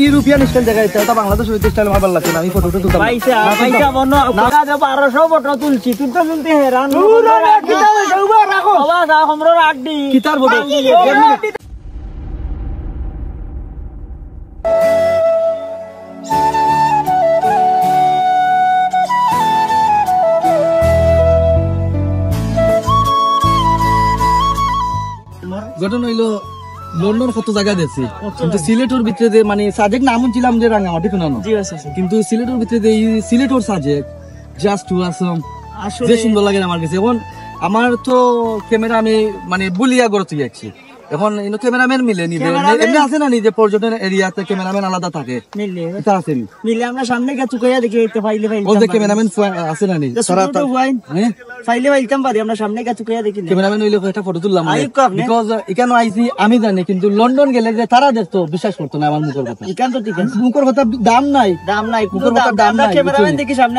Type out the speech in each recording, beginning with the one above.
European style দেখাইছে, এটা Bangladesh style আমার ভালো লাগছে না। আমি ফটোটা তুলতাম পয়সা বন্য 1200 ফটো তুলছি, তুলতে তুলতে হেরান কিতার ফটো ঘটনা হইলো লন্ডন কত জায়গা দেখছি, কিন্তু সিলেটের ভিতরে যে মানে সাজেক নাম ছিলাম যে রাঙামাটি ফেনানো, কিন্তু সিলেটের ভিতরে যে সিলেটের সাজেক জাস্ট টু আসম যে সুন্দর লাগে আমার কাছে। এখন আমার তো ক্যামেরা আমি মানে বুলিয়া করে তুই আছি, এখন ক্যামেরাম্যান মিলে নিবে এমনি আছে না, নিজে পর্যটন এরিয়াতে ক্যামেরাম্যান আলাদা থাকে, মিলে আমরা সামনে গিয়ে চুকাইয়া দেখি ফাইলে ফাইলে ক্যামেরাম্যান আছে না নি ফাইলে ফাইলতাম পারি, আমরা সামনে গিয়ে চুকাইয়া দেখি ক্যামেরাম্যান হইলে একটা ফটো তুললাম, বিকজ এখানে আইছি আমি জানি, কিন্তু লন্ডন গেলে যে তারা দেখতো বিশ্বাস করতো না আমার মুখের কথা। এখান তো ঠিক আছে, মুখের কথা দাম নাই, মুখের কথা দাম নাই, ক্যামেরাম্যান দেখি সামনে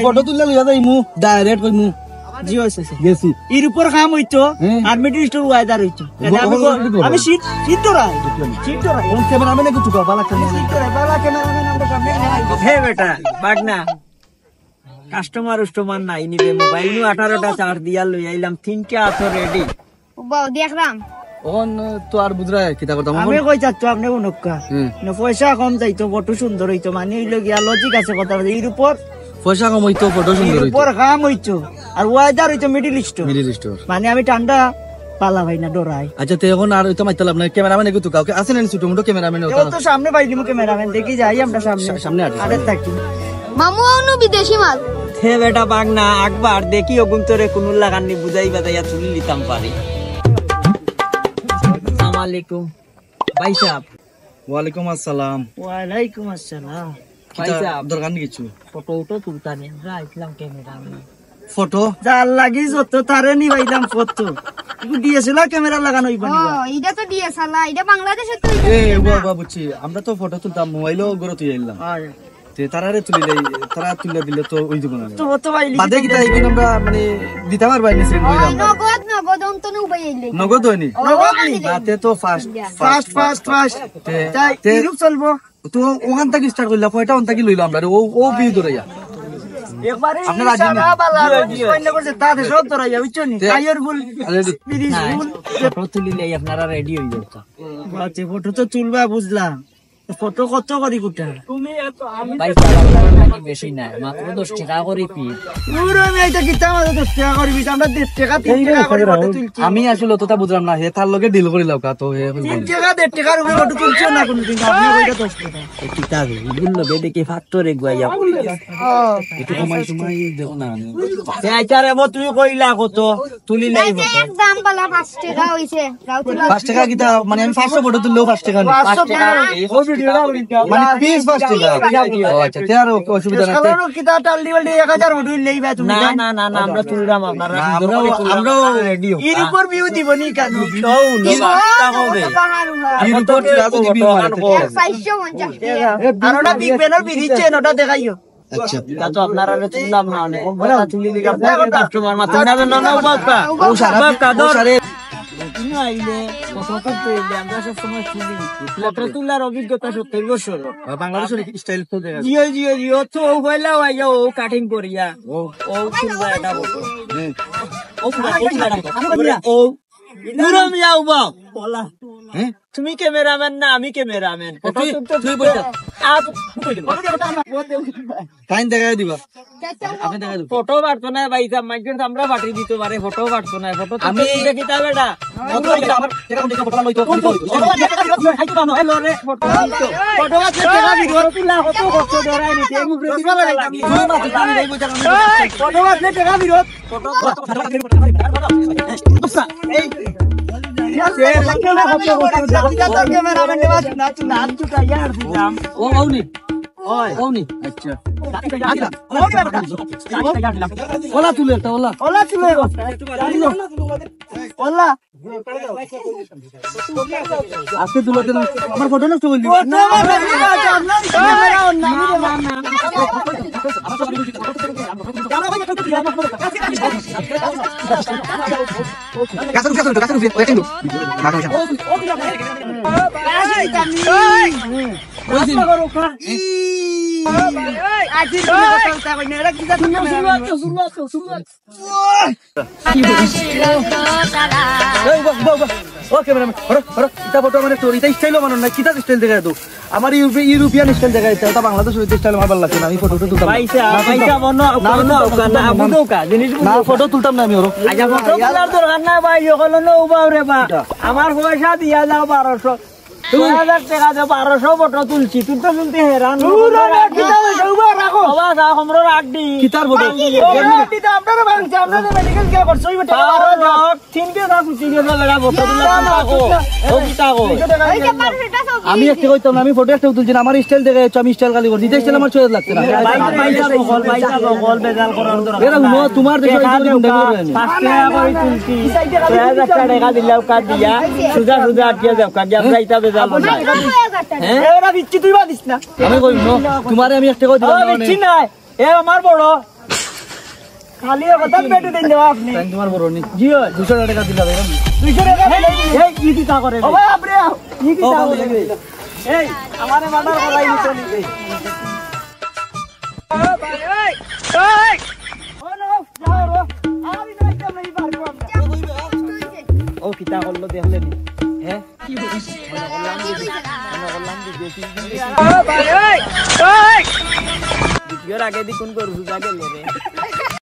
ফটো তুললে লইয়া যাই মু ডাইরেক্ট কই মু জি হইছে গেছি এর উপর কাম হইতো আর মিডল স্টোর ওয়েদার হইতো, আমি শীত ধরাই কোন ক্যামেরাম্যান একটু চুকা বালা ক্যামেরাম্যান আমরা সামনে হে বেটা বাগনা কাস্টমার নাই নিবে, মোবাইল নু 18টা চার্জ দিয়া লই আইলাম, 3টা আছো রেডি বাও দেখলাম ওন তো আর বুঝরা কিটা করতাম আমি কই যাচ্ছ আপনি উনক্কা না পয়সা কম যাইতো ফটো সুন্দর হইতো, মানে হইলো গিয়া লজিক আছে কথা, এর উপর পয়সা কম হইতো ফটো সুন্দর হইতো, উপর কাম হইতো আর ওয়েদার হইতো মিডল স্টোর, মানে আমি ঠান্ডা পালা ভাই না ডরাই। আচ্ছা তো এখন আর হইতো মাইতালাম না, ক্যামেরাম্যান একটু কাউকে আছে না ছোট মোটো ক্যামেরাম্যান ওটা তো সামনে পাইলিম ক্যামেরাম্যান দেখি যাই আমরা সামনে আরে থাকি মামু অনু বিদেশি মাল হে বেটা বাগনা একবার দেখি ওগুন তোরে কোন লাগানি বুঝাই বাজাইয়া তুলি লিতাম পারি। আসসালামু আলাইকুম ভাই সাহেব। ওয়ালাইকুম আসসালাম। ওয়ালাইকুম আসসালাম ভাই সাহেব, দরকার নেই কিছু, ফটো তুলতানি আমরা আইছিলাম ক্যামেরাম্যান, ফটো যার লাগি যত তারে নি ভাইলাম ফটো দিয়েছিল ক্যামেরা লাগানো হইব না, এটা তো ডিএসএলআর, এটা বাংলাদেশে তো বাবা বুঝছি, আমরা তো ফটো তুলতাম মোবাইলও গড়ে তুই আইলাম তারারে তুলিলে তারা তুলে দিলে তো ওই দিব না তো তো ভাই বাদে কি তাই কিন্তু আমরা মানে দিতে পারবাই না সেন্ড হইলাম নগদ অন্তনে উবাইলে নগদ হয়নি রাতে তো ফাস্ট তাই গ্রুপ চলবো তো ওখান থেকে স্টার্ট করলাম, কয়টা ওখান থেকে লইলাম আমরা ও বিয়ে ধরাইয়া একবারে আপনারা রাজি না কইনা করছে তাতে সব ধরাইয়া বুঝছনি টায়ার ফুল বিরিজ ফুল ফটো তুলিলে আপনারা রেডি হই যাও, আচ্ছা ফটো তো তুলবা বুঝলাম, ফটো কত করি কুটা তুমি এত আমি ভাই চালানো বেশি না মাত্র 10 টাকা করে পি পুরো আমি এটা কিতা মাত্র 10 টাকা করে পি, আমরা 10 টাকা 3 টাকা করে ফটো তুলছি, আমি আসলে তোটা বুঝলাম না, হে তার লগে ডিল করিলাও কা তো হে 3 টাকা 1.5 টাকার উপরে ফটো তুলছো না কোনদিন, আপনি কইটা 10 টাকা কিতা বুঝলো বেডে কি ফ্যাক্টরি গুয়াইয়া একটু কমাই দেখো না এ আইতারে মো তুই কইলা কত তুলি লাইব দাম বালা 5 টাকা হইছে, 5 টাকা কিতা মানে আমি 500 ফটো তুললেও 5 টাকা না, 5 টাকা মানে পিস 5 টাকা। ও আচ্ছা তের অসুবিধা নাই, কারণ কিতা টাললি বললি 1000 ফটো লইবা তুমি, না আমরা তুলরাম আপনারা আমরাও রেডি হই, এর উপর ভিউ দিবনি কেন সৌ না হবে এর উপর রাত দিবি মানে 450 টাকা আর ওটা বিগ ব্যানার বিরিছে ওটা দেখাইও। আচ্ছা তা তো আপনারা তুললাম না অনেক বড় তুলি দিগা কাস্টমার মাত্র না বাপ্পা ও সারে তুমি আইলে কত পেলে আমরা সব সময় তুলি ফটো তোলার অভিজ্ঞতা 70 বছর বাংলাদেশের স্টাইল তো দেখা জিও তো হইলা আইয়া ও কাটিং করিয়া ও তুলবা এটা ফটো ও পুরো মিয়াও বাপ বলা তুমি ক্যামেরাম্যান না আমি ক্যামেরাম্যান, তুই বইটা টাইম দেখাই দিবা আপনি দেখাই দিবা, ফটো পারতো না ভাই সাহেব মাইকেন আমরা পাঠি দিতে পারে, ফটো পারতো না, ফটো আমি দেখিতা বেটা ফটো লইতো ফটো আছে টাকা ভিডিও তুলা কত কষ্ট ধরাই নিতে আমি প্রতিভা লাগাই ফটো আছে টাকা ভিডিও ফটো এই ক্যামেরাম্যান নেওয়া না চুকা यार দিলাম ও আউনি ওনি আচ্ছা ওলা তুলে একটা ওলা আজকে তুলতে না আমার ফটো নষ্ট করলি Kasar, আমি কইছি আজি তুমি কথা কথা কই না এরা কি যা তুমি এই বাবা ও ক্যামেরাম্যান হরো এটা ফটো মানে তোর এটা স্টাইলও মানো না কিটা স্টাইল দেখায় তো আমার ইউরোপিয়ান স্টাইল দেখায় এটা বাংলাদেশ স্টাইল আমার ভালো লাগছে না আমি ফটোটা তুলতাম পয়সা বনো না আবুদো কা জিনিস না ফটো তুলতাম না আমি ওর আচ্ছা ফটো তোলার দরকার নাই ভাই ওগুলো না উবাও রে বা আমার পয়সা দিয়া যাও 1200 2000 টাকা দাও 1200 ফটো তুলছি তুলতে তুলতে হেরান বাবা যা আমরা রাখদি কিতার ফটো আপনারা ভাঙছে আপনারা মেডিকেল কে করছো এই বেটা তিনকে না কুচি দিয়ে লাগা ফটো ও কিতা কো ওই যে পারফেক্ট আছে আমি একটা কইতাম না আমি ফটো একটা তুলছি না আমার স্টাইল দেখায় আমি স্টাইল গালি করছি এটা স্টাইল আমার চোখ লাগছে না পয়সা বকল বেজাল করার দরকার এরা নো তোমার দেশে গুন্ডা করে 5 টাকা করে তুলছি 2000 টাকা দিলাও কা দিয়া সুজা সুজা আটিয়া যাও কা দিয়া যাইতা বেজাল বনা হ্যাঁ এরা বিচ্ছি তুই বাদিস না আমি কই নো তোমারে আমি একটা কই দিলাম না বিচ্ছি নাই এ আমার বড় খালি কথা পেটে দেন দাও আপনি তোমার বড় নি জি 200 টাকা দিলাম এরকম 200 টাকা এই কি দিতা করে ও ভাই আপনি কি দিতা করে এই আমারে মার্ডার করাই নিতে নিতে ও ভাই এই ও নো যাও রো আমি না কেমন এই পারবো আমরা ও কিতা করলো দেখলে নি হ্যাঁ কি বলিস বললাম ও ভাই এই ভিডিওর আগে দি কোন করু জাগে রে